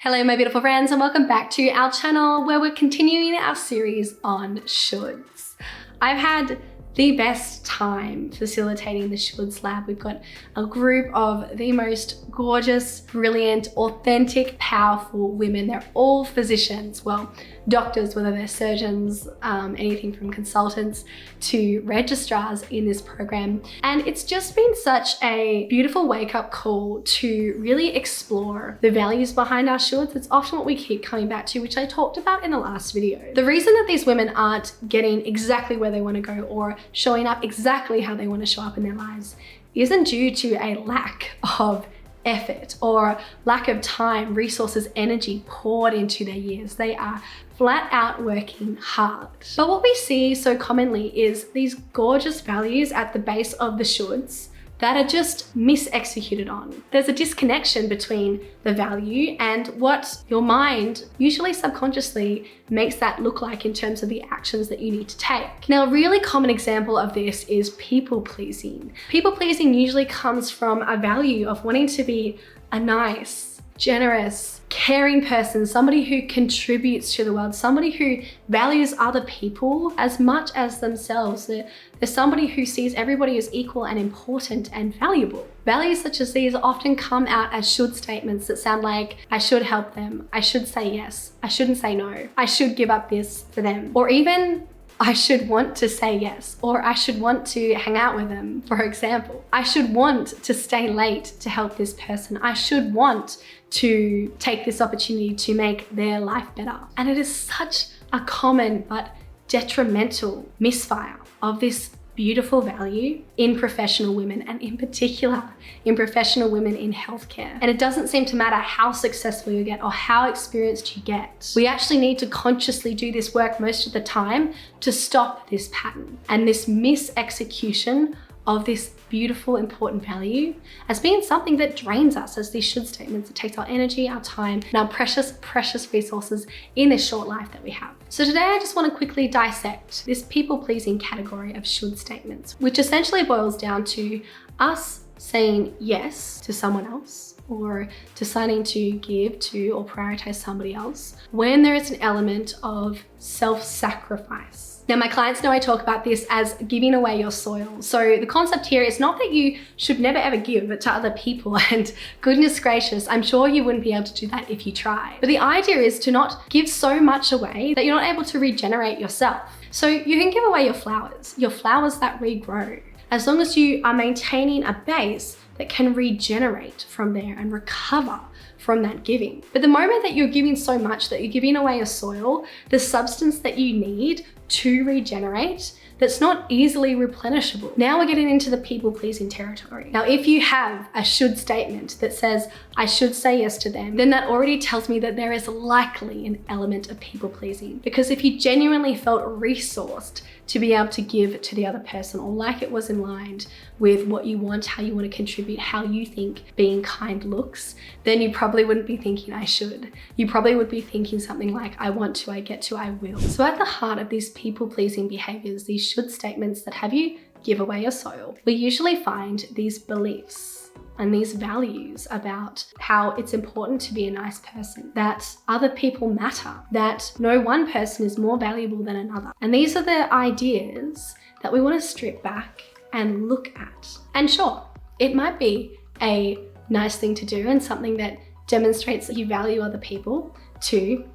Hello my beautiful friends, and welcome back to our channel where we're continuing our series on shoulds. I've had the best time facilitating the shoulds lab. We've got a group of the most gorgeous, brilliant, authentic, powerful women. They're all physicians, well, doctors, whether they're surgeons, anything from consultants to registrars in this program. And it's just been such a beautiful wake-up call to really explore the values behind our shoulds. It's often what we keep coming back to, which I talked about in the last video. The reason that these women aren't getting exactly where they want to go or showing up exactly how they want to show up in their lives isn't due to a lack of effort or lack of time, resources, energy poured into their years. They are flat out working hard. But what we see so commonly is these gorgeous values at the base of the shoulds that are just mis-executed on. There's a disconnection between the value and what your mind, usually subconsciously, makes that look like in terms of the actions that you need to take. Now, a really common example of this is people pleasing. People pleasing usually comes from a value of wanting to be a nice, generous, caring person, somebody who contributes to the world, somebody who values other people as much as themselves. They're somebody who sees everybody as equal and important and valuable. Values such as these often come out as should statements that sound like, I should help them, I should say yes, I shouldn't say no, I should give up this for them, or even I should want to say yes, or I should want to hang out with them, for example. I should want to stay late to help this person. I should want to take this opportunity to make their life better. And it is such a common but detrimental misfire of this beautiful value in professional women, and in particular in professional women in healthcare. And it doesn't seem to matter how successful you get or how experienced you get. We actually need to consciously do this work most of the time to stop this pattern and this mis-execution of this beautiful, important value as being something that drains us as these should statements. It takes our energy, our time, and our precious, precious resources in this short life that we have. So today I just want to quickly dissect this people-pleasing category of should statements, which essentially boils down to us saying yes to someone else or deciding to give to or prioritize somebody else when there is an element of self-sacrifice. Now, my clients know I talk about this as giving away your soil. So the concept here is not that you should never ever give to other people, and goodness gracious, I'm sure you wouldn't be able to do that if you try. But the idea is to not give so much away that you're not able to regenerate yourself. So you can give away your flowers that regrow, as long as you are maintaining a base that can regenerate from there and recover from that giving. But the moment that you're giving so much that you're giving away your soil, the substance that you need to regenerate, that's not easily replenishable. Now we're getting into the people-pleasing territory. Now, if you have a should statement that says, I should say yes to them, then that already tells me that there is likely an element of people-pleasing. Because if you genuinely felt resourced to be able to give to the other person, or like it was in line with what you want, how you want to contribute, how you think being kind looks, then you probably wouldn't be thinking I should. You probably would be thinking something like I want to, I get to, I will. So at the heart of these people-pleasing behaviors, these should statements that have you give away your soil, we usually find these beliefs and these values about how it's important to be a nice person, that other people matter, that no one person is more valuable than another. And these are the ideas that we want to strip back and look at. And sure, it might be a nice thing to do and something that demonstrates that you value other people to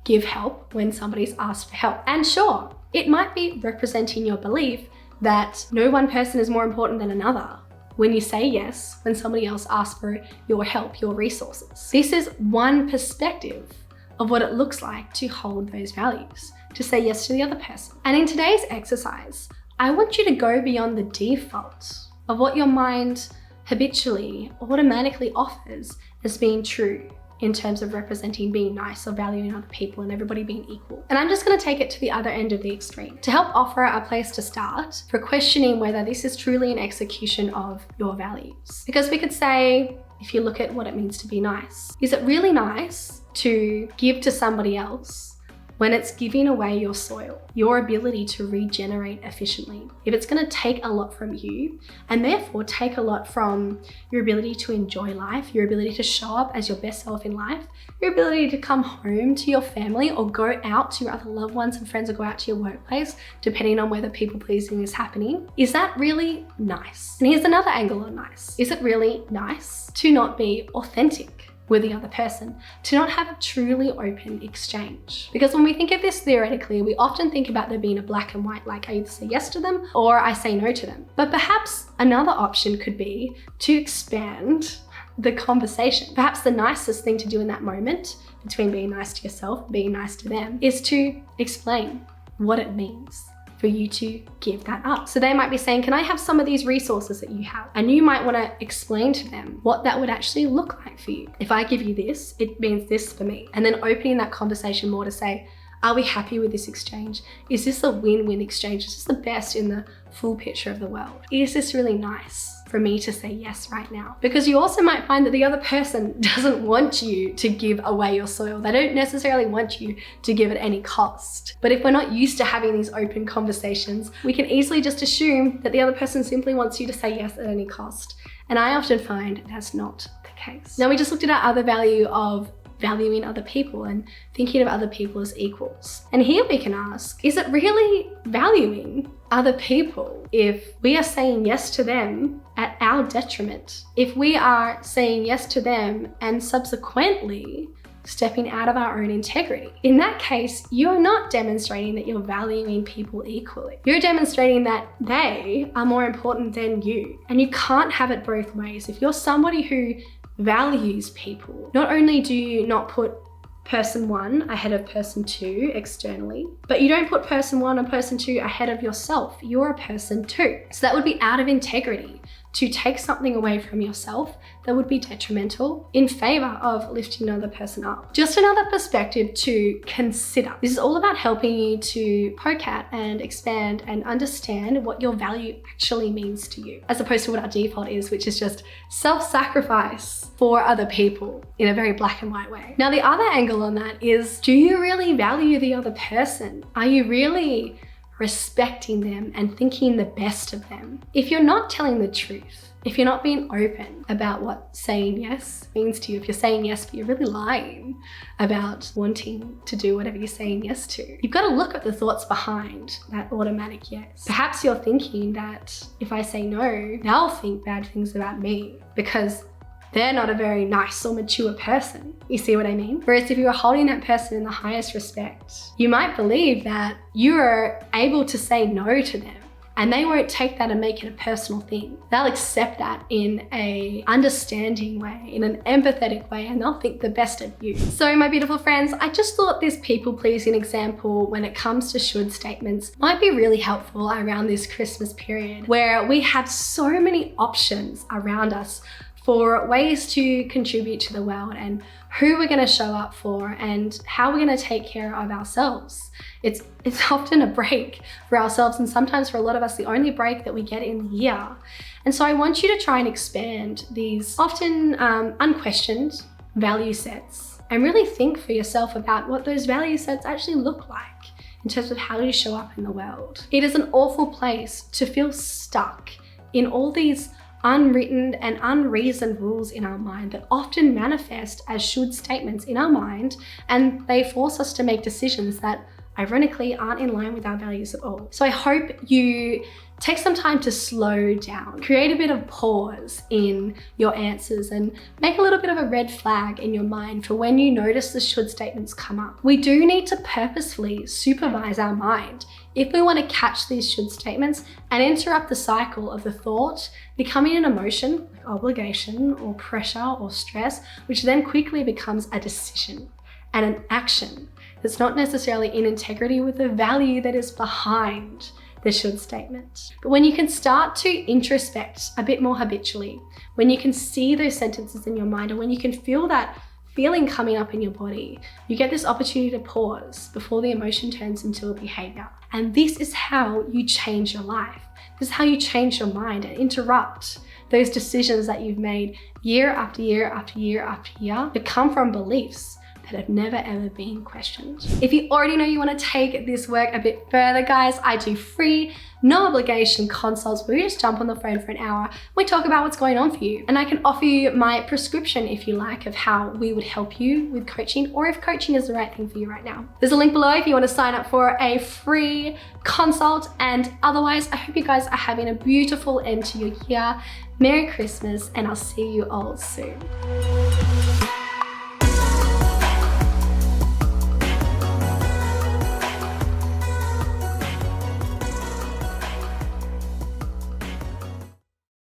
give help when somebody's asked for help. And sure, it might be representing your belief that no one person is more important than another when you say yes, when somebody else asks for your help, your resources. This is one perspective of what it looks like to hold those values, to say yes to the other person. And in today's exercise, I want you to go beyond the default of what your mind habitually, automatically offers as being true in terms of representing being nice or valuing other people and everybody being equal. And I'm just gonna take it to the other end of the extreme to help offer a place to start for questioning whether this is truly an execution of your values. Because we could say, if you look at what it means to be nice, is it really nice to give to somebody else when it's giving away your soil, your ability to regenerate efficiently. If it's going to take a lot from you and therefore take a lot from your ability to enjoy life, your ability to show up as your best self in life, your ability to come home to your family or go out to your other loved ones and friends or go out to your workplace, depending on whether people pleasing is happening, is that really nice? And here's another angle on nice. Is it really nice to not be authentic with the other person, to not have a truly open exchange? Because when we think of this theoretically, we often think about there being a black and white, like I either say yes to them or I say no to them. But perhaps another option could be to expand the conversation. Perhaps the nicest thing to do in that moment, between being nice to yourself and being nice to them, is to explain what it means for you to give that up. So they might be saying, can I have some of these resources that you have? And you might want to explain to them what that would actually look like for you. If I give you this, it means this for me. And then opening that conversation more to say, are we happy with this exchange? Is this a win-win exchange? Is this the best in the full picture of the world? Is this really nice for me to say yes right now? Because you also might find that the other person doesn't want you to give away your soil. They don't necessarily want you to give at any cost. But if we're not used to having these open conversations, we can easily just assume that the other person simply wants you to say yes at any cost. And I often find that's not the case. Now, we just looked at our other value of valuing other people and thinking of other people as equals. And here we can ask, is it really valuing other people if we are saying yes to them at our detriment? If we are saying yes to them and subsequently stepping out of our own integrity? In that case, you're not demonstrating that you're valuing people equally. You're demonstrating that they are more important than you. And you can't have it both ways. If you're somebody who values people, not only do you not put person one ahead of person two externally, but you don't put person one and person two ahead of yourself. You're a person too. So that would be out of integrity to take something away from yourself that would be detrimental in favor of lifting another person up. Just another perspective to consider. This is all about helping you to poke at and expand and understand what your value actually means to you, as opposed to what our default is, which is just self-sacrifice for other people in a very black and white way. Now, the other angle on that is, do you really value the other person? Are you really respecting them and thinking the best of them? If you're not telling the truth, if you're not being open about what saying yes means to you, if you're saying yes but you're really lying about wanting to do whatever you're saying yes to, you've got to look at the thoughts behind that automatic yes. Perhaps you're thinking that if I say no, they'll think bad things about me because they're not a very nice or mature person. You see what I mean? Whereas if you are holding that person in the highest respect, you might believe that you are able to say no to them and they won't take that and make it a personal thing. They'll accept that in an understanding way, in an empathetic way, and they'll think the best of you. So my beautiful friends, I just thought this people-pleasing example when it comes to should statements might be really helpful around this Christmas period, where we have so many options around us for ways to contribute to the world and who we're going to show up for and how we're going to take care of ourselves. It's often a break for ourselves, and sometimes for a lot of us, the only break that we get in the year. And so I want you to try and expand these often unquestioned value sets and really think for yourself about what those value sets actually look like in terms of how you show up in the world. It is an awful place to feel stuck in all these unwritten and unreasoned rules in our mind that often manifest as should statements in our mind, and they force us to make decisions that ironically aren't in line with our values at all. So I hope you take some time to slow down, create a bit of pause in your answers and make a little bit of a red flag in your mind for when you notice the should statements come up. We do need to purposefully supervise our mind if we want to catch these should statements and interrupt the cycle of the thought becoming an emotion, like obligation or pressure or stress, which then quickly becomes a decision and an action that's not necessarily in integrity with the value that is behind the should statement. But when you can start to introspect a bit more habitually, when you can see those sentences in your mind, and when you can feel that feeling coming up in your body, you get this opportunity to pause before the emotion turns into a behavior. And this is how you change your life. This is how you change your mind and interrupt those decisions that you've made year after year after year after year that come from beliefs that have never ever been questioned. If you already know you want to take this work a bit further, guys, I do free, no obligation consults where we just jump on the phone for an hour. We talk about what's going on for you. And I can offer you my prescription, if you like, of how we would help you with coaching, or if coaching is the right thing for you right now. There's a link below if you want to sign up for a free consult. And otherwise, I hope you guys are having a beautiful end to your year. Merry Christmas, and I'll see you all soon.